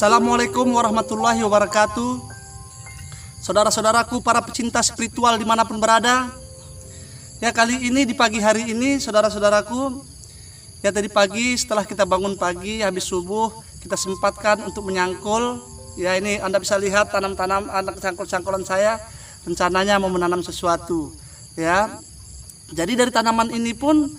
Assalamualaikum warahmatullahi wabarakatuh. Saudara-saudaraku para pecinta spiritual dimanapun berada. Ya, kali ini di pagi hari ini saudara-saudaraku, ya tadi pagi setelah kita bangun pagi habis subuh, kita sempatkan untuk menyangkul. Ya, ini Anda bisa lihat tanam-tanam anak cangkul-cangkulan saya rencananya mau menanam sesuatu. Ya, jadi dari tanaman ini pun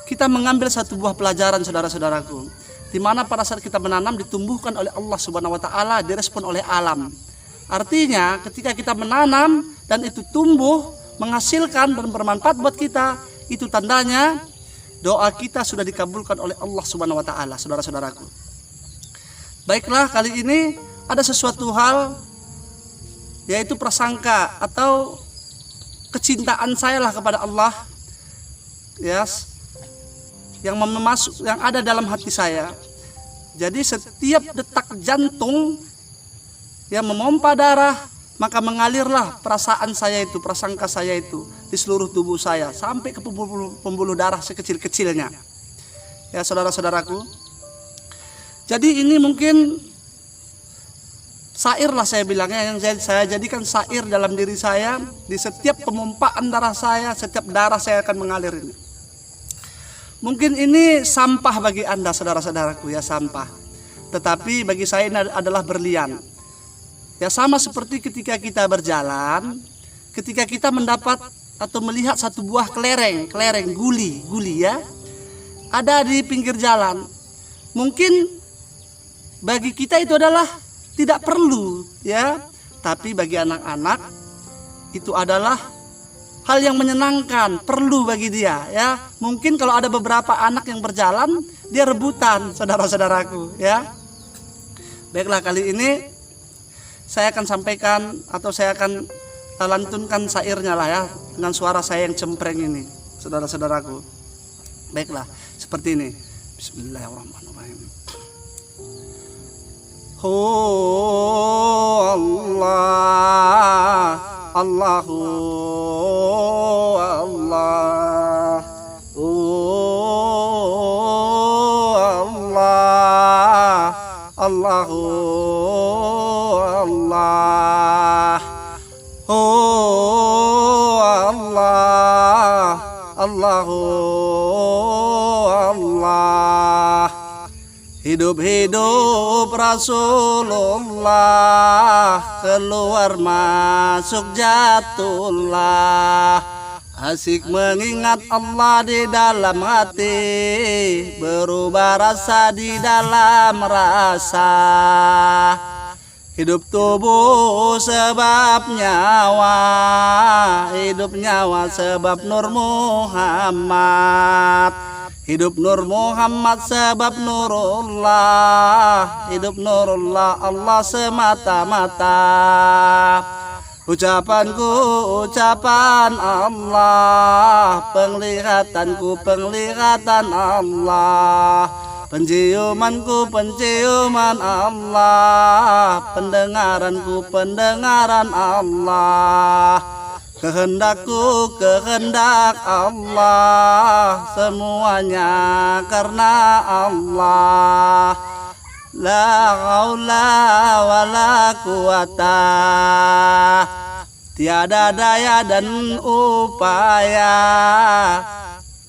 kita mengambil satu buah pelajaran saudara-saudaraku, di mana pada saat kita menanam ditumbuhkan oleh Allah Subhanahu wa taala, direspon oleh alam. Artinya ketika kita menanam dan itu tumbuh, menghasilkan dan bermanfaat buat kita, itu tandanya doa kita sudah dikabulkan oleh Allah Subhanahu wa taala, saudara-saudaraku. Baiklah, kali ini ada sesuatu hal, yaitu prasangka atau kecintaan saya lah kepada Allah, yes, yang ada dalam hati saya. Jadi setiap detak jantung yang memompa darah, maka mengalirlah perasaan saya itu, prasangka saya itu di seluruh tubuh saya sampai ke pembuluh darah sekecil-kecilnya. Ya, saudara-saudaraku. Jadi ini mungkin sair lah saya bilangnya, yang saya jadikan sair dalam diri saya. Di setiap pemompaan darah saya, setiap darah saya akan mengalir ini. Mungkin ini sampah bagi Anda, saudara-saudaraku, ya, sampah. Tetapi bagi saya ini adalah berlian. Ya, sama seperti ketika kita berjalan, ketika kita mendapat atau melihat satu buah kelereng guli ya, ada di pinggir jalan. Mungkin bagi kita itu adalah tidak perlu, ya. Tapi bagi anak-anak itu adalah hal yang menyenangkan, perlu bagi dia, ya. Mungkin kalau ada beberapa anak yang berjalan, dia rebutan, saudara-saudaraku, ya. Baiklah, kali ini saya akan sampaikan atau saya akan lantunkan syairnya lah, ya, dengan suara saya yang cempreng ini, saudara-saudaraku. Baiklah, seperti ini. Bismillahirrahmanirrahim. Allah, Allahu Allah, Allah, Allahu Allah, Allah, Allahu Allah. Hidup-hidup Rasulullah, keluar masuk jatullah. Asik mengingat Allah di dalam hati, berubah rasa di dalam rasa. Hidup tubuh sebab nyawa, hidup nyawa sebab Nur Muhammad. Hidup Nur Muhammad sebab Nurullah, hidup Nurullah Allah semata-mata. Ucapanku ucapan Allah, penglihatanku penglihatan Allah, penciumanku penciuman Allah, pendengaranku pendengaran Allah. Kehendakku kehendak Allah, semuanya karena Allah. La haula wala quwata, tiada daya dan upaya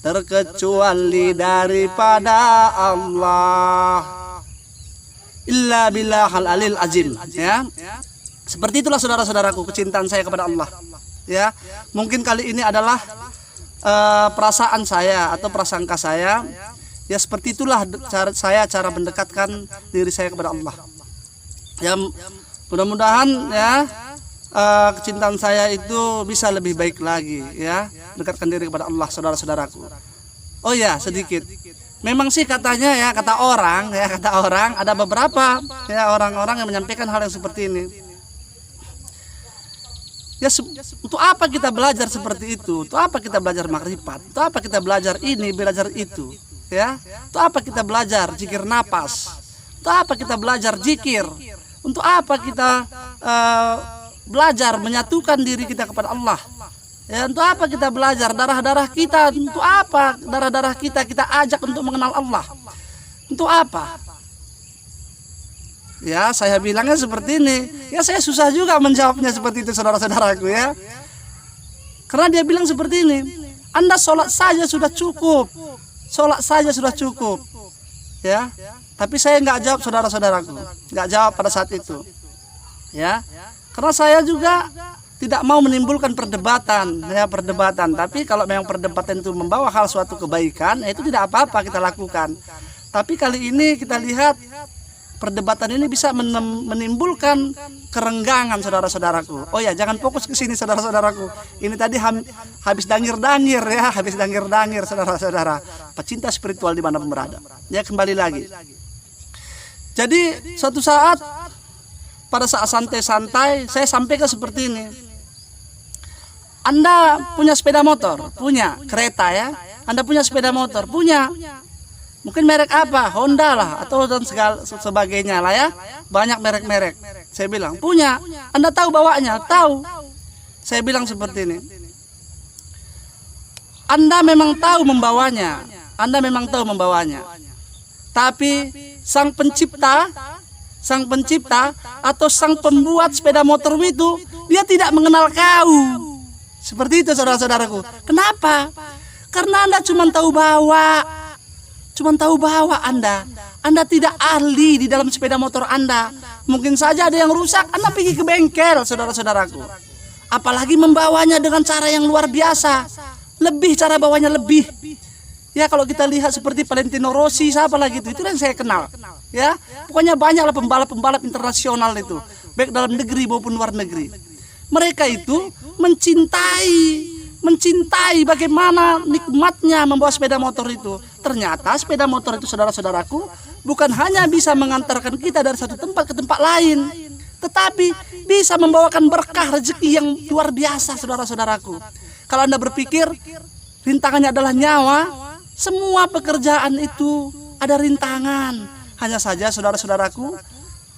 terkecuali daripada Allah. Illa billahil alil azim, ya. Seperti itulah saudara-saudaraku kecintaan saya kepada Allah. Ya, mungkin kali ini adalah perasaan saya atau prasangka saya. Ya, seperti itulah cara mendekatkan diri saya kepada Allah. Ya, mudah-mudahan ya kecintaan saya itu bisa lebih baik lagi, ya, dekatkan diri kepada Allah, saudara-saudaraku. Oh ya, sedikit. Memang sih katanya, ya, kata orang ada beberapa, ya, orang-orang yang menyampaikan hal yang seperti ini. Ya, untuk apa kita belajar seperti itu? Untuk apa kita belajar makrifat? Untuk apa kita belajar ini, belajar itu? Ya, untuk apa kita belajar zikir napas? Untuk apa kita belajar zikir? Untuk apa kita belajar menyatukan diri kita kepada Allah? Ya, untuk apa kita belajar darah-darah kita? Untuk apa darah-darah kita ajak untuk mengenal Allah? Untuk apa? Ya, saya bilangnya seperti ini. Ya, saya susah juga menjawabnya seperti itu, saudara-saudaraku ya. Karena dia bilang seperti ini, Anda sholat saja sudah cukup. Sholat saja sudah cukup. Ya. Tapi saya nggak jawab, saudara-saudaraku. Nggak jawab pada saat itu. Ya. Karena saya juga tidak mau menimbulkan perdebatan, ya perdebatan. Tapi kalau memang perdebatan itu membawa hal suatu kebaikan, itu tidak apa-apa kita lakukan. Tapi kali ini kita lihat perdebatan ini bisa menimbulkan kerenggangan, saudara-saudaraku. Oh ya, jangan fokus ke sini, saudara-saudaraku. Ini tadi habis dangir-dangir ya, habis dangir-dangir, saudara-saudara. Pecinta spiritual dimanapun berada. Ya, kembali lagi. Jadi suatu saat pada saat santai-santai saya sampaikan seperti ini. Anda punya sepeda motor, punya kereta ya. Anda punya sepeda motor, punya. Mungkin merek apa? Honda lah atau dan segala sebagainya lah ya. Banyak merek-merek. Saya bilang, punya. Anda tahu bawanya? Tahu. Saya bilang seperti ini. Anda memang tahu membawanya. Anda memang tahu membawanya. Tapi sang pencipta atau sang pembuat sepeda motor itu, dia tidak mengenal kau. Seperti itu, saudara-saudaraku. Kenapa? Karena Anda cuma tahu bawa. Anda tidak ahli di dalam sepeda motor Anda. Mungkin saja ada yang rusak, Anda pergi ke bengkel, saudara-saudaraku. Apalagi membawanya dengan cara yang luar biasa. Cara bawanya lebih. Ya, kalau kita lihat seperti Valentino Rossi, siapa lagi itu yang saya kenal. Ya, pokoknya banyaklah pembalap-pembalap internasional itu, baik dalam negeri maupun luar negeri. Mereka itu mencintai bagaimana nikmatnya membawa sepeda motor itu. Ternyata sepeda motor itu, saudara-saudaraku, bukan hanya bisa mengantarkan kita dari satu tempat ke tempat lain, tetapi bisa membawakan berkah rezeki yang luar biasa, saudara-saudaraku. Kalau Anda berpikir rintangannya adalah nyawa, semua pekerjaan itu ada rintangan. Hanya saja, saudara-saudaraku,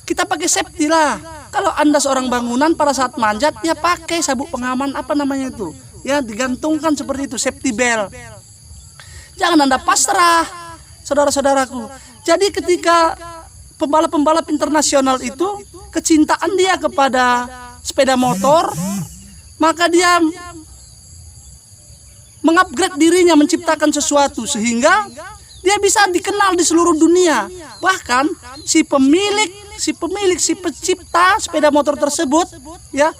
kita pakai safety lah. Kalau Anda seorang bangunan pada saat manjat, ya pakai sabuk pengaman, apa namanya itu? Ya, digantungkan seperti itu, safety belt. Jangan Anda pasrah, saudara-saudaraku. Jadi ketika pembalap-pembalap internasional itu kecintaan dia kepada sepeda motor, maka dia mengupgrade dirinya, menciptakan sesuatu sehingga dia bisa dikenal di seluruh dunia. Bahkan si pencipta sepeda motor tersebut ya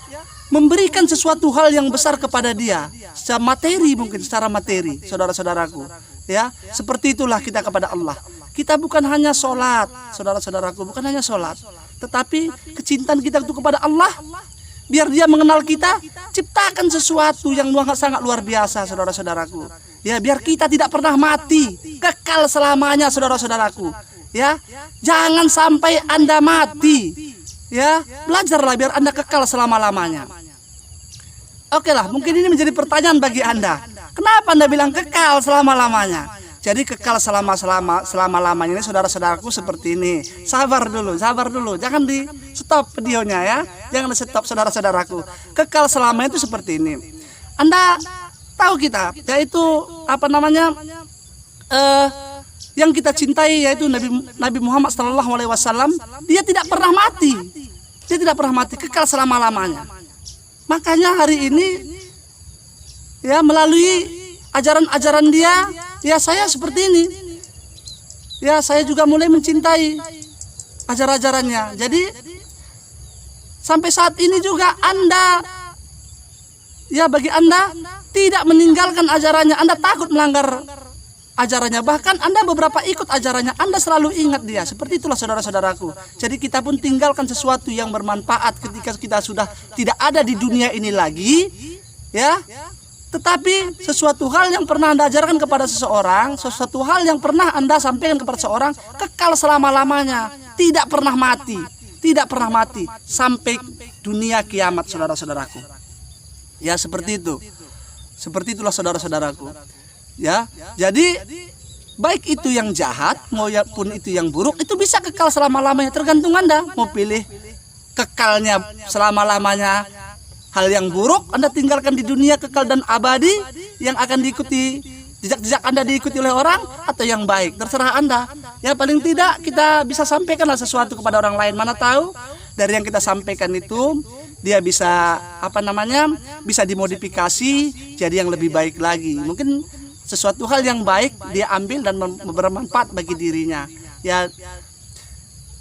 memberikan sesuatu hal yang besar kepada dia secara materi, saudara-saudaraku. Ya, seperti itulah kita kepada Allah. Kita bukan hanya sholat, saudara-saudaraku, bukan hanya sholat, tetapi kecintaan kita itu kepada Allah. Biar dia mengenal kita, ciptakan sesuatu yang sangat luar biasa, saudara-saudaraku. Ya, biar kita tidak pernah mati, kekal selamanya, saudara-saudaraku. Ya, jangan sampai Anda mati. Ya, belajarlah biar Anda kekal selama-lamanya. Oke lah, mungkin ini menjadi pertanyaan bagi Anda. Kenapa Anda bilang kekal selama-lamanya? Jadi kekal selama-lamanya ini, saudara-saudaraku, seperti ini. Sabar dulu. Jangan di stop videonya ya. Jangan di stop, saudara-saudaraku. Kekal selamanya itu seperti ini. Anda tahu kita, yaitu yang kita cintai, yaitu Nabi Muhammad SAW. Dia tidak pernah mati. Kekal selama-lamanya. Makanya hari ini ya, melalui ajaran-ajaran dia, ya saya seperti ini. Ya, saya juga mulai mencintai ajaran-ajarannya. Jadi sampai saat ini juga bagi Anda tidak meninggalkan ajarannya. Anda takut melanggar ajarannya, bahkan Anda beberapa ikut ajarannya, Anda selalu ingat dia. Seperti itulah, saudara-saudaraku. Jadi kita pun tinggalkan sesuatu yang bermanfaat ketika kita sudah tidak ada di dunia ini lagi, ya. Tetapi sesuatu hal yang pernah Anda ajarkan kepada seseorang, sesuatu hal yang pernah Anda sampaikan kepada seseorang, kekal selama-lamanya, tidak pernah mati sampai dunia kiamat, saudara-saudaraku. Ya, seperti itu. Seperti itulah, saudara-saudaraku. Ya, jadi baik itu yang jahat maupun itu yang buruk, itu bisa kekal selama-lamanya, tergantung Anda mau pilih kekalnya selama-lamanya. Hal yang buruk Anda tinggalkan di dunia kekal dan abadi, yang akan diikuti jejak-jejak Anda diikuti oleh orang, atau yang baik, terserah Anda. Ya paling tidak kita bisa sampaikanlah sesuatu kepada orang lain. Mana tahu dari yang kita sampaikan itu dia bisa bisa dimodifikasi jadi yang lebih baik lagi. Mungkin sesuatu hal yang baik dia ambil dan bermanfaat bagi dirinya. Ya,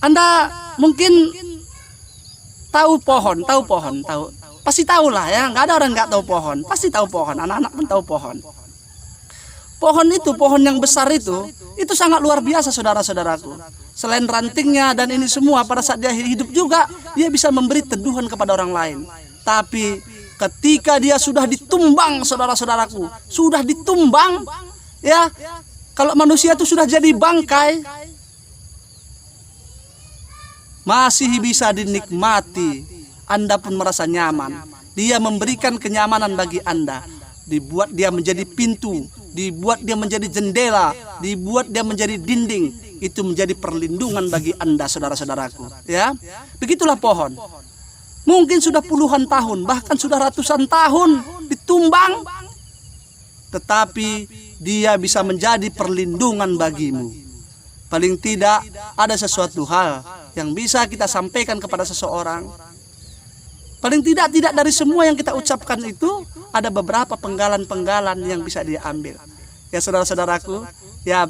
Anda mungkin tahu pohon, pasti tahu lah ya. Nggak ada orang nggak tahu pohon, pasti tahu pohon. Anak-anak pun tahu pohon. Pohon itu, pohon yang besar itu sangat luar biasa saudara-saudaraku. Selain rantingnya dan ini semua, pada saat dia hidup juga, dia bisa memberi teduhan kepada orang lain. Tapi ketika dia sudah ditumbang saudara-saudaraku, sudah ditumbang, ya, kalau manusia itu sudah jadi bangkai, masih bisa dinikmati, Anda pun merasa nyaman. Dia memberikan kenyamanan bagi Anda. Dibuat dia menjadi pintu, dibuat dia menjadi jendela, dibuat dia menjadi dinding. Itu menjadi perlindungan bagi Anda saudara-saudaraku. Ya, begitulah pohon. Mungkin sudah puluhan tahun, bahkan sudah ratusan tahun ditumbang, tetapi dia bisa menjadi perlindungan bagimu. Paling tidak ada sesuatu hal yang bisa kita sampaikan kepada seseorang. Paling tidak dari semua yang kita ucapkan itu ada beberapa penggalan-penggalan yang bisa diambil. Ya saudara-saudaraku, ya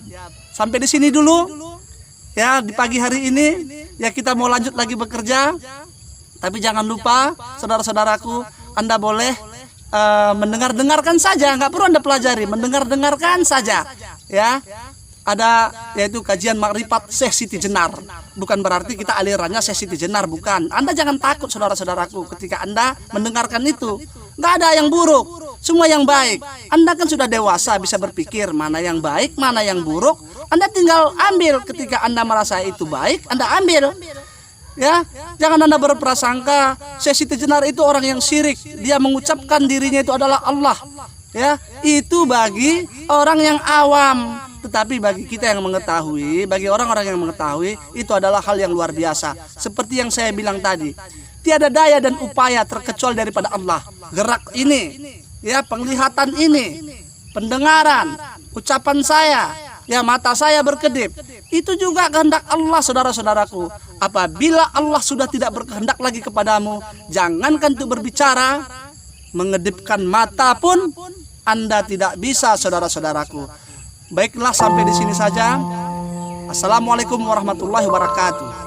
sampai di sini dulu. Ya di pagi hari ini ya kita mau lanjut lagi bekerja. Tapi jangan lupa saudara-saudaraku, Anda boleh mendengarkan saja, nggak perlu Anda pelajari, mendengarkan saja. Ya. Ada yaitu kajian makrifat Syekh Siti Jenar. Bukan berarti kita alirannya Syekh Siti Jenar, bukan. Anda jangan takut saudara-saudaraku ketika Anda mendengarkan itu. Nggak ada yang buruk, semua yang baik. Anda kan sudah dewasa, bisa berpikir mana yang baik, mana yang buruk. Anda tinggal ambil ketika Anda merasa itu baik, Anda ambil. Ya, jangan Anda berprasangka Syekh Siti Jenar itu orang yang syirik. Dia mengucapkan dirinya itu adalah Allah. Ya, itu bagi orang yang awam. Tetapi bagi kita yang mengetahui, bagi orang-orang yang mengetahui, itu adalah hal yang luar biasa. Seperti yang saya bilang tadi, tiada daya dan upaya terkecuali daripada Allah. Gerak ini, ya penglihatan ini, pendengaran, ucapan saya, ya mata saya berkedip, itu juga kehendak Allah saudara-saudaraku. Apabila Allah sudah tidak berkehendak lagi kepadamu, jangankan untuk berbicara, mengedipkan mata pun Anda tidak bisa saudara-saudaraku. Baiklah sampai di sini saja. Assalamualaikum warahmatullahi wabarakatuh.